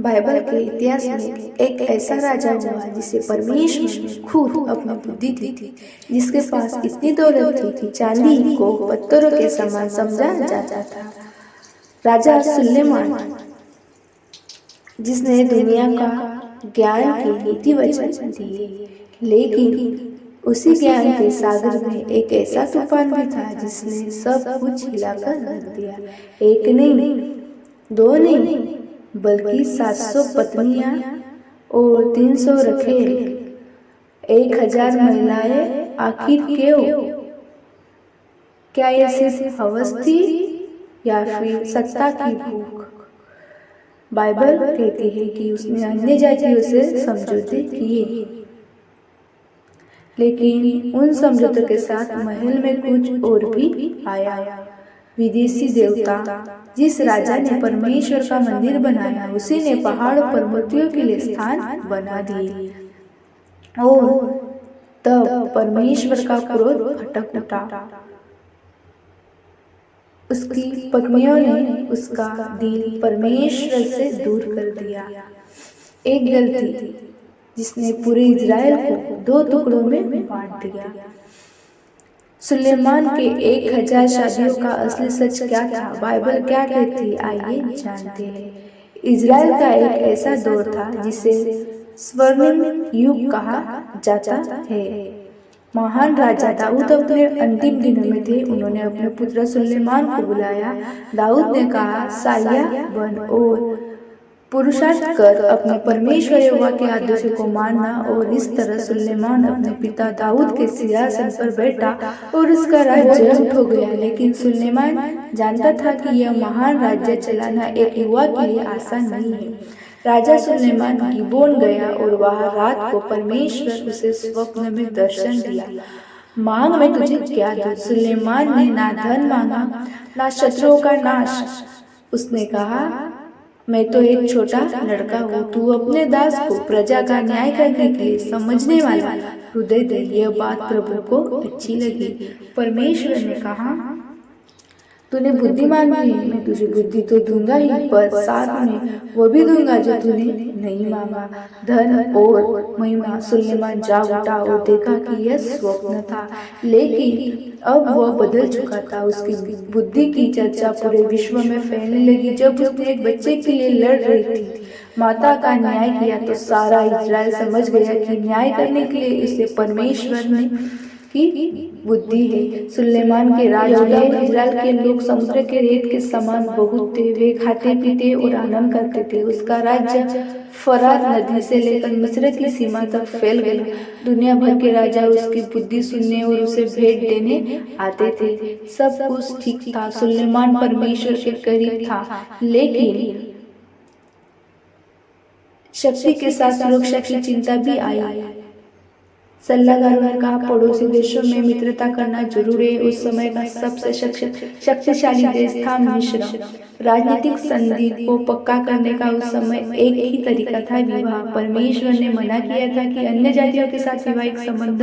Bible के इतिहास में एक ऐसा राजा हुआ जिसे परमेश्वर ने खुद अपनी बुद्धि दी थी, जिसके पास इतनी दौलत थी कि चांदी को पत्थरों के समान समझा जाता था। राजा सुलेमान, जिसने दुनिया का ज्ञान के नीति वचन दिए, लेकिन उसी ज्ञान के सागर में एक ऐसा तूफान भी था जिसने सब कुछ हिलाकर रख दिया। एक नहीं, दो नहीं, बल्कि 700 पत्नियां और 300 रखेल, 1000 महिलाएं। आखिर क्यों? क्या यह सिर्फ हवस थी या फिर सत्ता की भूख? बाइबल कहती है कि उसने अन्य जातियों से समझौते किए, लेकिन उन समझौतों के साथ महल में कुछ और भी आया। विदेशी देवता। जिस राजा ने परमेश्वर का मंदिर बनाया, उसी ने पहाड़ों पर मूर्तियों के लिए स्थान बना दिए, और तब परमेश्वर का क्रोध भड़क उठा। उसकी पत्नियों ने उसका दिल परमेश्वर से दूर कर दिया। एक गलती जिसने पूरे इज़राइल को 2 टुकड़ों में बांट दिया। सुलेमान के 1000 शादियों का असली सच क्या था? बाइबल क्या कहती? आइए जानते हैं। इज़राइल का एक ऐसा दौर था जिसे स्वर्णिम युग कहा जाता है। महान राजा दाऊद अपने अंतिम दिनों में थे। उन्होंने अपने पुत्र सुलेमान को बुलाया। दाऊद ने कहा, साया बन और पुरुषार्थ कर अपने परमेश्वर यहोवा के आदेशों को मानना। और इस तरह सुलेमान अपने पिता दाऊद के सिंहासन पर बैठा और उसका राज्य हो गया। लेकिन सुलेमान जानता था कि यह महान राज्य चलाना एक युवा के लिए आसान नहीं है। राजा सुलेमान गिबोन गया और वहां रात को परमेश्वर उसे स्वप्न में दर्शन दिया। मांग, मैं तुझे क्या दूं? सुलेमान ने ना धन मांगा, ना शत्रुओं का नाश। उसने कहा, मैं तो एक छोटा लड़का हूँ, तू अपने दास को प्रजा का न्याय करने के लिए समझने वाला हृदय दे। यह बात प्रभु को अच्छी लगी। परमेश्वर ने कहा, तूने बुद्धि मांगी है, मैं तुझे बुद्धि तो दूंगा ही, पर साथ में वो भी दूंगा जो तूने नहीं मांगा, धन और महिमा। सुलेमान जाग उठा और देखा कि यह स्वप्न था, लेकिन अब वह बदल चुका था। उसकी बुद्धि की चर्चा पूरे विश्व में फैलने लगी। जब उसने एक बच्चे के लिए लड़ रही थी, माता का न्याय किया, तो सारा इज़राइल समझ गया कि न्याय करने के लिए उसे परमेश्वर ने की बुद्धि है। सुलेमान के राज में इज़राइल के लोग समुद्र के रेत के समान बहुत थे। वे खाते पीते और आनंद करते थे। उसका राज्य फरात नदी से लेकर मिस्र की सीमा तक फैल गया। दुनिया भर के राजा उसकी बुद्धि सुनने और उसे भेंट देने आते थे। सब कुछ ठीक था, सुलेमान परमेश्वर के करीब था, लेकिन शक्ति के साथ सुरक्षा की चिंता भी आई। सलाहकारों ने कहा, पड़ोसी देशों में मित्रता करना जरूरी है। उस समय का सबसे शक्तिशाली देश था मिस्र। राजनीतिक संधि को पक्का करने का उस समय एक ही तरीका था, विवाह। परमेश्वर ने मना किया था कि अन्य जातियों के साथ वैवाहिक संबंध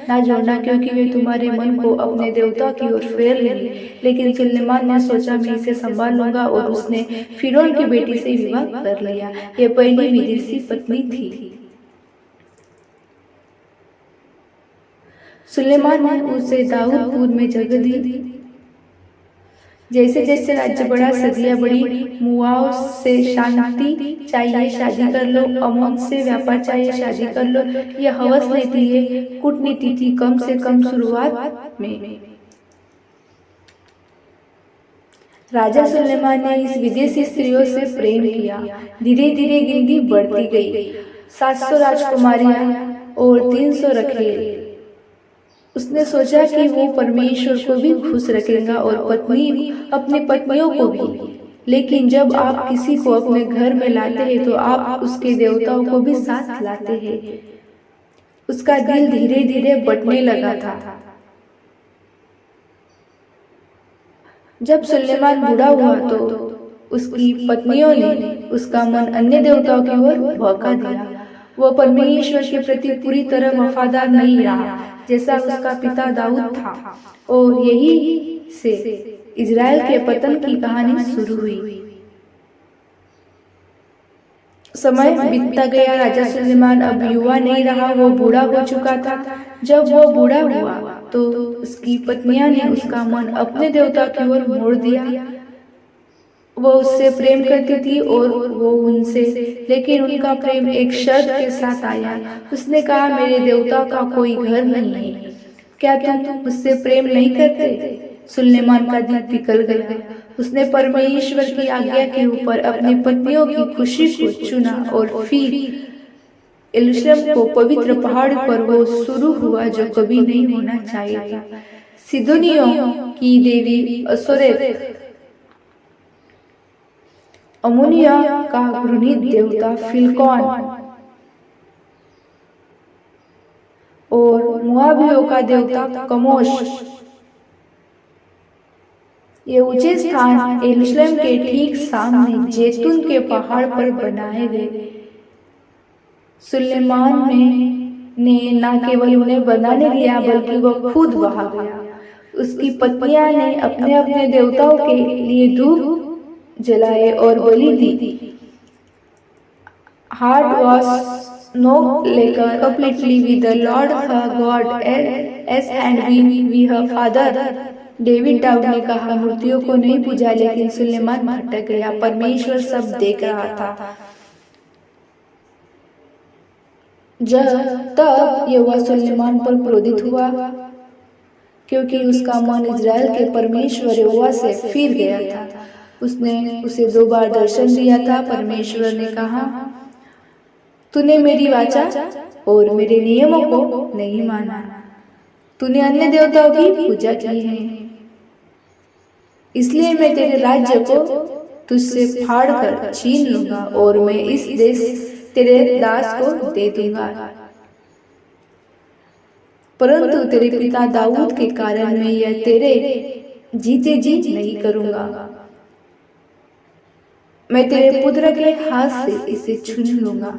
ना जोड़ना, क्योंकि वे तुम्हारे मन को अपने देवता की ओर फेर लेंगे। लेकिन सुलेमान ने सोचा, मैं इसे संभाल लूंगा, और उसने फिरौन की बेटी से विवाह कर लिया। यह पहली विदेशी पत्नी थी। सुलेमान ने उसे दाऊदपुर में जगह दी। जैसे जैसे राज्य बढ़ा, सदियां बढ़ी। मुआव से शांति चाहिए, शादी कर लो। अमोन से व्यापार चाहिए, शादी कर लो। यह हवस लेती है, कूटनीति थी, कम से कम शुरुआत में। राजा सुलेमान ने इस विदेशी स्त्रियों से प्रेम किया। धीरे धीरे गिनती बढ़ती गई। 700 राजकुमारियां और 300 रखेल। उसने सोचा कि वो परमेश्वर को भी खुश रखेगा और अपनी पत्नियों को भी। लेकिन जब आप किसी को अपने घर में लाते हैं, तो आप उसके देवताओं को भी साथ लाते हैं। उसका दिल धीरे धीरे बंटने लगा था। जब सुलेमान बूढ़ा हुआ, तो उसकी पत्नियों ने उसका मन अन्य देवताओं की ओर भड़का दिया। वह परमेश्वर के प्रति पूरी तरह वफादार नहीं रहा, जैसा उसका पिता दाऊद था। और यही से इज़राइल के पतन की कहानी शुरू हुई। समय बीतता गया। राजा सुलेमान अब युवा नहीं रहा, वो बूढ़ा हो चुका था। जब वो बूढ़ा हुआ तो उसकी पत्नियां ने उसका मन अपने देवता की ओर मोड़ दिया। वो उससे प्रेम करती थी और वो उनसे, लेकिन उनका प्रेम एक शर्त के साथ आया। उसने कहा, मेरे देवता का कोई घर नहीं है, क्या तुम मुझसे प्रेम नहीं करते? सुलेमान का दिल पिघल गया। उसने परमेश्वर की आज्ञा के ऊपर अपनी पत्नियों की खुशी को चुना और फिर यरूशलेम को पवित्र पहाड़ पर वो शुरू हुआ जो कभी नहीं होना चाहिए था। सिदोनियों की देवी अशोरेत, अम्मोनिया का घृणित देवता फिलकौन और मोआबियों का देवता कमोश, ये ऊंचे स्थान यरूशलेम के ठीक सामने जैतून के पहाड़ पर बनाए गए। सुलेमान ने न केवल उन्हें बनाने दिया बल्कि वो खुद वहां गया। उसकी पत्नियां ने अपने अपने देवताओं के लिए धूप जलाए और बलि दी। हार्ट वॉज नो लेकर completely with the lord her god as and we her father. David Dawood ने कहा, मूर्तियों को नहीं पूजा, लेकिन सुलेमान भटक गया। परमेश्वर सब देख रहा था। तब यहोवा सुलेमान पर क्रोधित हुआ, क्योंकि उसका मन इज़राइल के परमेश्वर यहोवा से फिर गया था। उसने उसे 2 बार दर्शन दिया था। परमेश्वर ने कहा, तूने मेरी वाचा और मेरे नियमों को नहीं माना, तूने अन्य देवताओं की पूजा की है, इसलिए मैं तेरे राज्य को तुझसे फाड़ कर छीन लूंगा और मैं इस देश तेरे दास को दे दूंगा। परंतु तेरे पिता दाऊद के कारण मैं यह तेरे जीते जी नहीं करूंगा। मैं तेरे पुत्र के हाथ से इसे छीन लूंगा।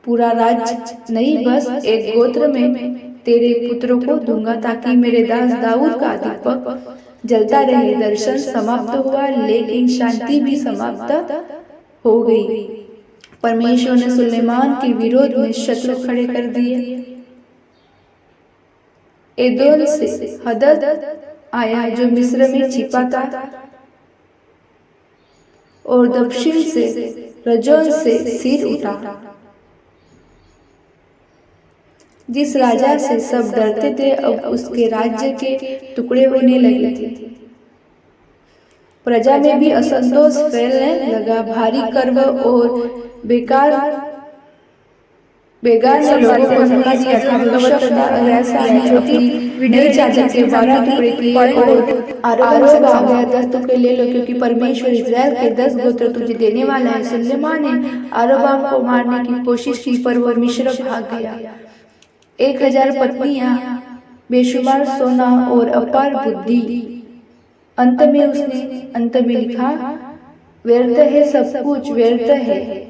पूरा राज्य नहीं, बस एक गोत्र में तेरे पुत्रों को दूंगा, ताकि मेरे दास दाऊद का दीपक जलता रहे। दर्शन समाप्त हुआ, लेकिन शांति भी समाप्त हो गई। परमेश्वर ने सुलेमान के विरोध में शत्रु खड़े कर दिए। एदोम से हदद आया जो मिस्र में छिपा था, और दक्षिण से रजोन से सिर उठा। जिस राजा से सब डरते थे, अब उसके राज्य के टुकड़े होने लगे थे। प्रजा में भी असंतोष फैलने लगा। भारी कर्व और बेगार ने लोगों को धोखा दिया था। भविष्यवक्ता यशायाह ने अपनी नई चादर के 12 टुकड़े किए और आरोप से कहा गया, 10 टुकड़े ले लो, क्योंकि परमेश्वर इज़राइल के 10 गोत्र तुझे देने वाला है। सुलेमान ने अरोबाम को मारने की कोशिश की, पर वह मिस्र भाग गया। 1000 पत्नियां, बेशुमार सोना और अपार बुद्धि। अंत में लिखा, व्यर्थ है, सब कुछ व्यर्थ है।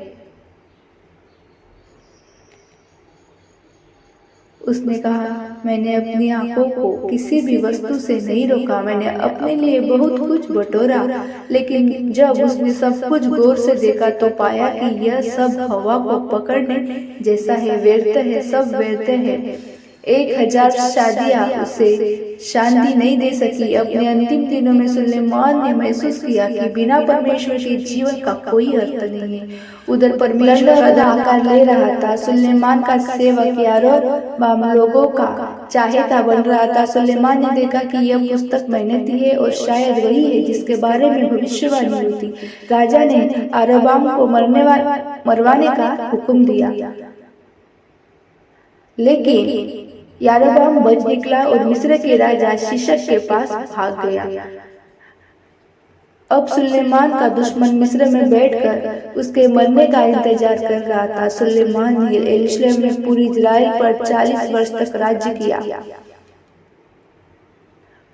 उसने कहा, मैंने अपनी आंखों को किसी भी वस्तु से नहीं रोका, मैंने अपने लिए बहुत कुछ बटोरा, लेकिन जब उसने सब कुछ गौर से देखा तो पाया कि यह सब हवा को पकड़ने जैसा है, व्यर्थ है, सब व्यर्थ है। 1000 शादियां उसे शांति नहीं दे सकी। अपने अंतिम दिनों में सुलेमान ने महसूस किया कि बिना परमेश्वर के जीवन का कोई अर्थ नहीं है। उधर परमेश्वर आकार ले रहा था। सुलेमान का सेवक यारोबाम लोगों का चाहेता बन रहा था। सुलेमान ने देखा कि यह पुस्तक मेहनती है और शायद वही है जिसके बारे में भविष्यवाणी हुई थी। राजा ने यारोबाम को मरवाने का हुक्म दिया, लेकिन यारोबाम बच निकला और मिस्र के राजा शीशक के पास भाग गया। अब सुलेमान का दुश्मन मिस्र में बैठकर उसके मरने का इंतजार कर रहा था। सुलेमान ने यरूशलेम में पूरी इज़राइल पर 40 वर्ष तक राज्य किया।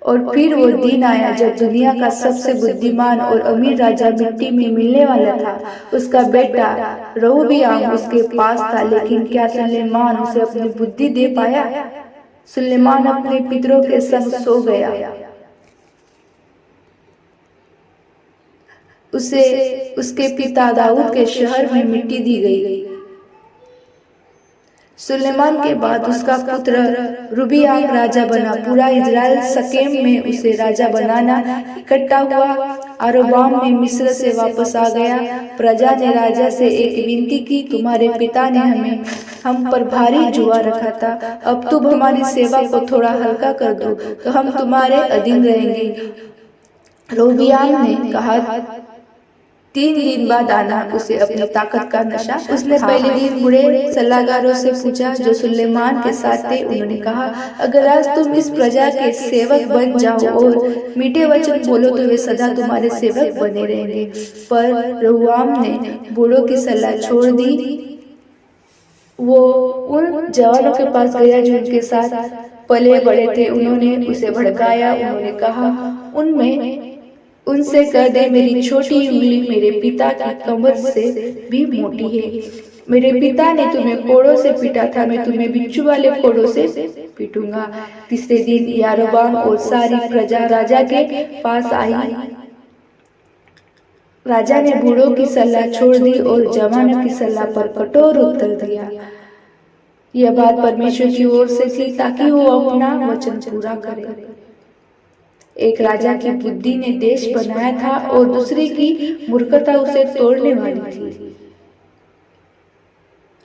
और फिर वो दिन आया जब दुनिया का सबसे बुद्धिमान और अमीर राजा मिट्टी में मिलने वाला था। उसका बेटा रहूबियाम उसके पास था, लेकिन क्या सुलेमान उसे अपनी बुद्धि दे पाया? सुलेमान अपने पितरों के संग सो गया। उसे उसके पिता दाऊद के शहर में मिट्टी दी गई। सुलेमान के बाद उसका पुत्र रुबियाम राजा बना। पूरा इजराइल शकेम में उसे राजा बनाना इकट्ठा हुआ। अरोबाम में मिस्र से वापस आ गया। प्रजा ने राजा से एक विनती की, तुम्हारे पिता ने हम पर भारी जुआ रखा था, अब तुम हमारी सेवा को थोड़ा हल्का कर दो तो हम तुम्हारे अधीन रहेंगे। रोबियाम ने कहा, 3 दिन बाद आना। उसे अपनी ताकत का नशा। उसने पहले दिन बूढ़े सलाहकारों से पूछा जो सुलेमान के साथ थे। उन्होंने कहा, अगर आज तुम इस प्रजा के सेवक बन जाओ और मीठे वचन बोलो तो वे सदा तुम्हारे सेवक बने रहेंगे। पर रोबियाम ने बूढ़ों की सलाह छोड़ दी। वो उन जवानों के पास गया जो उनके साथ पले बड़े थे। उन्होंने उसे भड़काया। उन्होंने कहा, उनसे कह दे, मेरी छोटी उंगली मेरे पिता की कमर से भी मोटी है। मेरे पिता ने तुम्हें कोड़ों से पीटा था, मैं तुम्हें बिच्छू वाले कोड़ों से पीटूंगा। तीसरे दिन यारोबाम और सारी प्रजा राजा के पास आई। राजा ने बूढ़ों की सलाह छोड़ दी और जवानों की सलाह पर कठोर उत्तर दिया। यह बात परमेश्वर की ओर से थी ताकि वो अपना वचन पूरा करे। एक राजा की बुद्धि ने देश बनाया था और दूसरे की मूर्खता उसे तोड़ने वाली थी।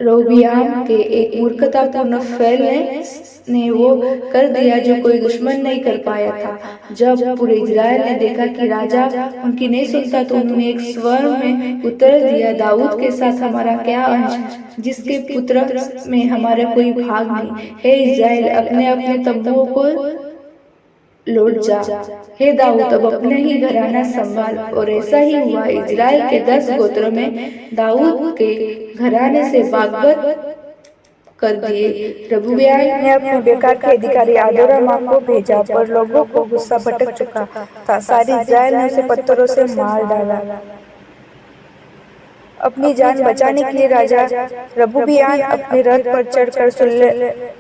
रोबियाम के एक मूर्खतापूर्ण फैसले ने वो कर दिया जो कोई दुश्मन नहीं कर पाया था। जब पूरे इजराइल ने देखा कि राजा उनकी नहीं सुनता तो उन्होंने एक स्वर में उत्तर दिया, दाऊद के साथ हमारा क्या अंश, जिसके पुत्र में हमारा कोई भाग नहीं। हे इजराइल, अपने अपने तंबुओं को लौट जा। हे दाऊद, अब अपने ही घराना संभाल। और ऐसा ही हुआ। इजराइल के 10 गोत्रों में दाऊद के घराने से बागवत कर दिए। रबूबेयाम ने अपने बेकार के अधिकारी अदोराम को भेजा, पर लोगों को गुस्सा भटक चुका था। सारी इजराइल ने उसे पत्थरों से मार डाला। अपनी जान बचाने के लिए राजा रबूबेयाम अपने रथ पर चढ़कर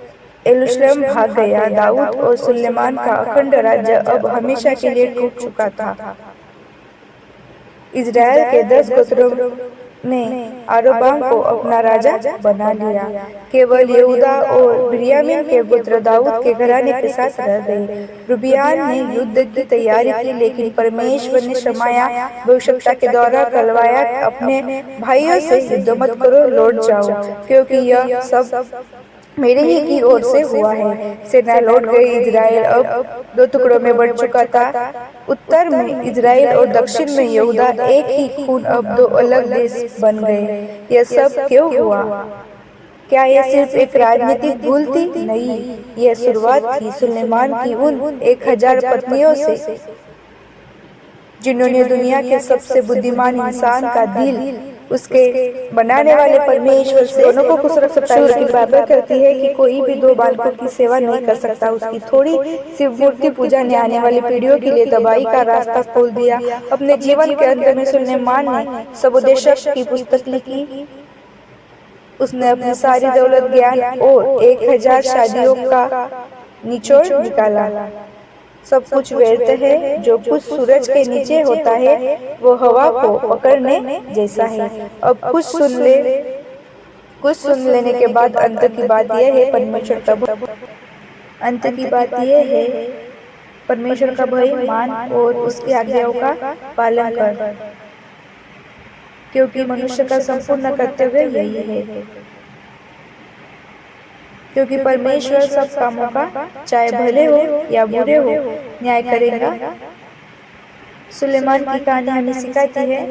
यरूशलेम भाग गया। दाऊद और सुलेमान का अखंड राज्य अब हमेशा के लिए टूट चुका था। इजराइल के 10 गोत्रों ने अरोबाम को अपना राजा बना लिया। केवल यहूदा और बिन्यामीन के गोत्र दाऊद के घराने के साथ रह गए। रुबियान ने युद्ध की तैयारी की, लेकिन परमेश्वर ने शमाया भविष्यवक्ता के द्वारा कहलवाया, अपने भाइयों से युद्ध मत करो, लौट जाओ, क्योंकि यह सब मेरे ही की ओर से हुआ है। सेना लौट गई। इजराइल अब 2 टुकड़ों में बढ़ चुका था। उत्तर में इजराइल और दक्षिण में यहूदा एक ही खून अब 2 अलग देश बन गए। यह सब क्यों हुआ? क्या यह सिर्फ एक राजनीतिक भूल थी? नहीं, यह शुरुआत थी सुलेमान की उन 1000 पत्नियों से जिन्होंने दुनिया के सबसे बुद्धिमान इंसान का दिल उसके बनाने वाले परमेश्वर से दोनों को खुश रख सकता है। की बात करती है कि कोई भी 2 बालकों की सेवा नहीं कर सकता। उसकी थोड़ी सी मूर्ति पूजा ने आने वाली पीढ़ियों के लिए तबाही का रास्ता खोल दिया। अपने जीवन के अंत में सुलेमान ने सबोदेशक की पुस्तक लिखी। उसने अपनी सारी दौलत, ज्ञान और 1000 शादियों का निचोड़ निकाला। सब कुछ व्यर्थ है। जो कुछ सूरज के नीचे होता है वो हवा को पकड़ने जैसा है। अब कुछ सुन लेने के बाद अंत की बात यह है, परमेश्वर का भय मान और उसकी आज्ञाओं का पालन कर, क्योंकि मनुष्य का संपूर्ण कर्तव्य यही है। क्योंकि परमेश्वर सब कामों का, चाहे भले हो या बुरे हो, न्याय करेगा। सुलेमान की कहानी हमें सिखाती है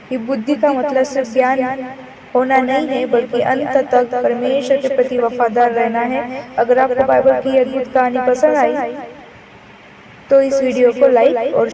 कि बुद्धि का मतलब सिर्फ ज्ञान होना नहीं है, बल्कि अंत तक परमेश्वर के प्रति वफादार रहना है। अगर आपको बाइबल की अद्भुत कहानी पसंद आई तो इस वीडियो को लाइक और